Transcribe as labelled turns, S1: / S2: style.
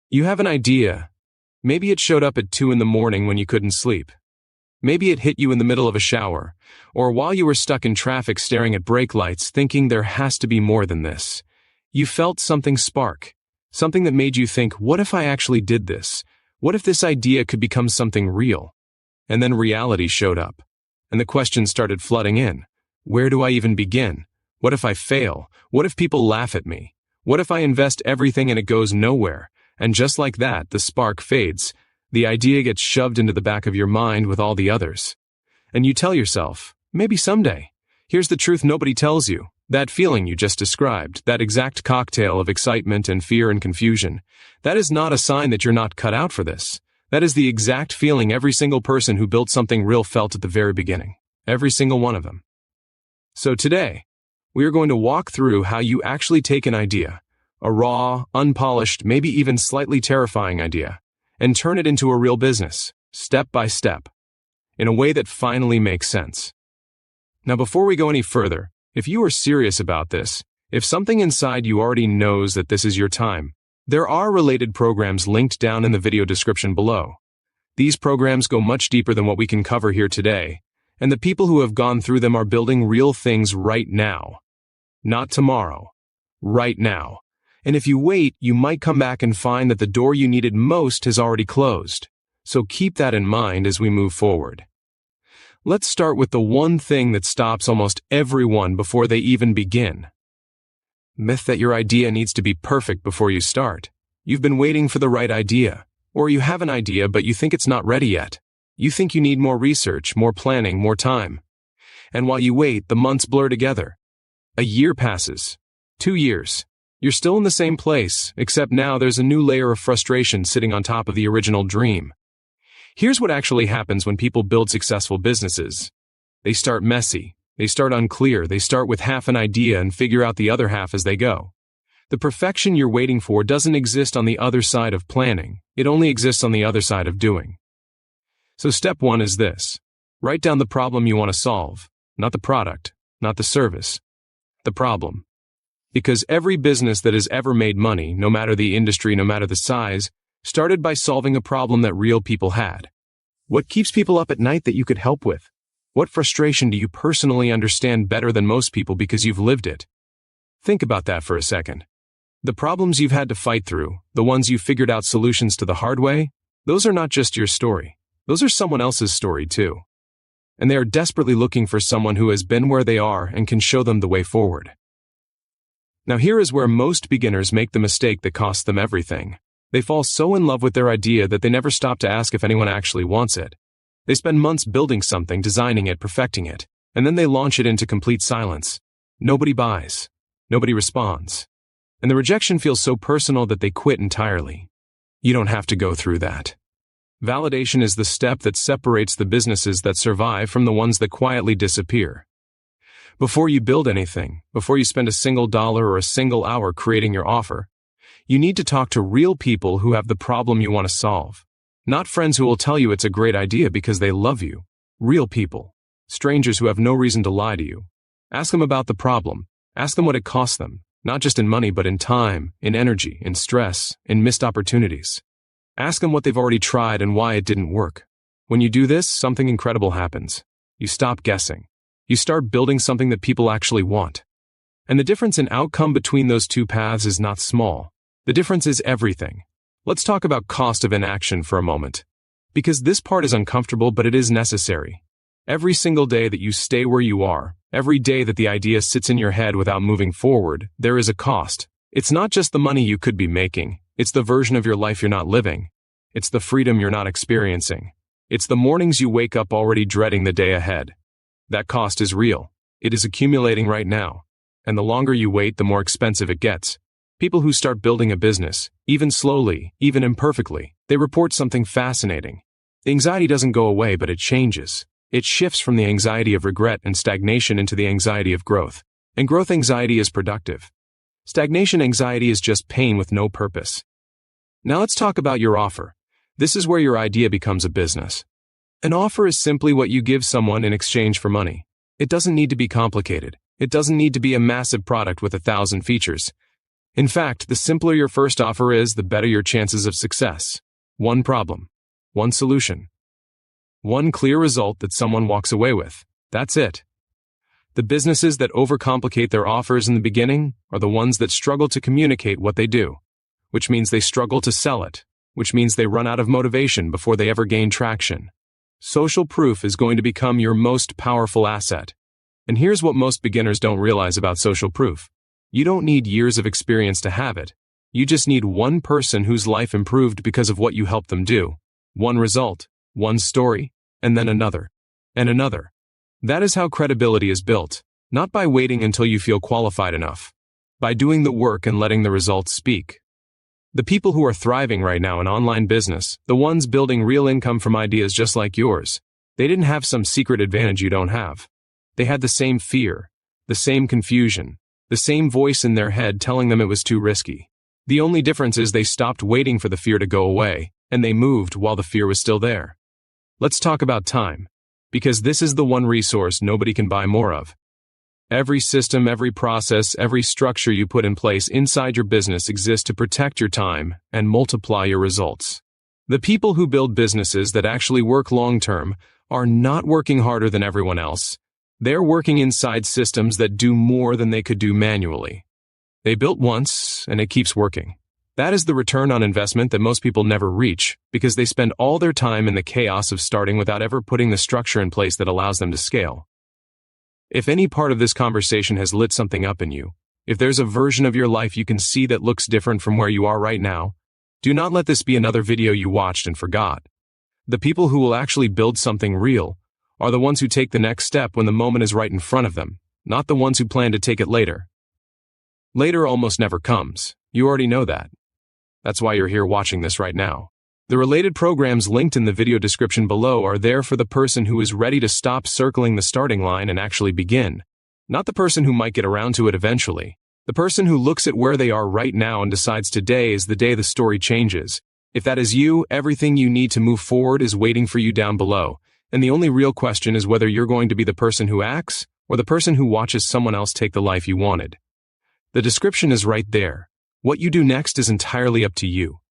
S1: You have an idea. Maybe it showed up at 2 in the morning when you couldn't sleep. Maybe it hit you in the middle of a shower, or while you were stuck in traffic staring at brake lights thinking there has to be more than this. You felt something spark, something that made you think, what if I actually did this? What if this idea could become something real? And then reality showed up, and the questions started flooding in. Where do I even begin? What if I fail? What if people laugh at me? What if I invest everything and it goes nowhere? And just like that, the spark fades. The idea gets shoved into the back of your mind with all the others. And you tell yourself, maybe someday. Here's the truth nobody tells you. That feeling you just described, that exact cocktail of excitement and fear and confusion, that is not a sign that you're not cut out for this. That is the exact feeling every single person who built something real felt at the very beginning. Every single one of them. So today, we are going to walk through how you actually take an idea, a raw, unpolished, maybe even slightly terrifying idea, and turn it into a real business, step by step, in a way that finally makes sense. Now, before we go any further, if you are serious about this, if something inside you already knows that this is your time, there are related programs linked down in the video description below. These programs go much deeper than what we can cover here today, and the people who have gone through them are building real things right now. Not tomorrow. Right now. And if you wait, you might come back and find that the door you needed most has already closed. So keep that in mind as we move forward. Let's start with the one thing that stops almost everyone before they even begin. Myth that your idea needs to be perfect before you start. You've been waiting for the right idea. Or you have an idea but you think it's not ready yet. You think you need more research, more planning, more time. And while you wait, the months blur together. A year passes. 2 years. You're still in the same place, except now there's a new layer of frustration sitting on top of the original dream. Here's what actually happens when people build successful businesses. They start messy. They start unclear. They start with half an idea and figure out the other half as they go. The perfection you're waiting for doesn't exist on the other side of planning. It only exists on the other side of doing. So step 1 is this. Write down the problem you want to solve, not the product, not the service. The problem. Because every business that has ever made money, no matter the industry, no matter the size, started by solving a problem that real people had. What keeps people up at night that you could help with? What frustration do you personally understand better than most people because you've lived it? Think about that for a second. The problems you've had to fight through, the ones you figured out solutions to the hard way, those are not just your story. Those are someone else's story too. And they are desperately looking for someone who has been where they are and can show them the way forward. Now here is where most beginners make the mistake that costs them everything. They fall so in love with their idea that they never stop to ask if anyone actually wants it. They spend months building something, designing it, perfecting it, and then they launch it into complete silence. Nobody buys. Nobody responds. And the rejection feels so personal that they quit entirely. You don't have to go through that. Validation is the step that separates the businesses that survive from the ones that quietly disappear. Before you build anything, before you spend a single dollar or a single hour creating your offer, you need to talk to real people who have the problem you want to solve. Not friends who will tell you it's a great idea because they love you. Real people. Strangers who have no reason to lie to you. Ask them about the problem. Ask them what it costs them, not just in money but in time, in energy, in stress, in missed opportunities. Ask them what they've already tried and why it didn't work. When you do this, something incredible happens. You stop guessing. You start building something that people actually want. And the difference in outcome between those two paths is not small. The difference is everything. Let's talk about cost of inaction for a moment. Because this part is uncomfortable, but it is necessary. Every single day that you stay where you are, every day that the idea sits in your head without moving forward, there is a cost. It's not just the money you could be making. It's the version of your life you're not living. It's the freedom you're not experiencing. It's the mornings you wake up already dreading the day ahead. That cost is real. It is accumulating right now. And the longer you wait, the more expensive it gets. People who start building a business, even slowly, even imperfectly, they report something fascinating. The anxiety doesn't go away, but it changes. It shifts from the anxiety of regret and stagnation into the anxiety of growth. And growth anxiety is productive. Stagnation anxiety is just pain with no purpose. Now let's talk about your offer. This is where your idea becomes a business. An offer is simply what you give someone in exchange for money. It doesn't need to be complicated. It doesn't need to be a massive product with 1,000 features. In fact, the simpler your first offer is, the better your chances of success. One problem, one solution, one clear result that someone walks away with. That's it. The businesses that overcomplicate their offers in the beginning are the ones that struggle to communicate what they do, which means they struggle to sell it, which means they run out of motivation before they ever gain traction. Social proof is going to become your most powerful asset. And here's what most beginners don't realize about social proof. You don't need years of experience to have it. You just need one person whose life improved because of what you helped them do. One result, one story, and then another, and another. That is how credibility is built, not by waiting until you feel qualified enough, by doing the work and letting the results speak. The people who are thriving right now in online business, the ones building real income from ideas just like yours, they didn't have some secret advantage you don't have. They had the same fear, the same confusion, the same voice in their head telling them it was too risky. The only difference is they stopped waiting for the fear to go away, and they moved while the fear was still there. Let's talk about time, because this is the one resource nobody can buy more of. Every system, every process, every structure you put in place inside your business exists to protect your time and multiply your results. The people who build businesses that actually work long-term are not working harder than everyone else. They're working inside systems that do more than they could do manually. They built once, and it keeps working. That is the return on investment that most people never reach, because they spend all their time in the chaos of starting without ever putting the structure in place that allows them to scale. If any part of this conversation has lit something up in you, if there's a version of your life you can see that looks different from where you are right now, do not let this be another video you watched and forgot. The people who will actually build something real are the ones who take the next step when the moment is right in front of them, not the ones who plan to take it later. Later almost never comes. You already know that. That's why you're here watching this right now. The related programs linked in the video description below are there for the person who is ready to stop circling the starting line and actually begin. Not the person who might get around to it eventually. The person who looks at where they are right now and decides today is the day the story changes. If that is you, everything you need to move forward is waiting for you down below. And the only real question is whether you're going to be the person who acts or the person who watches someone else take the life you wanted. The description is right there. What you do next is entirely up to you.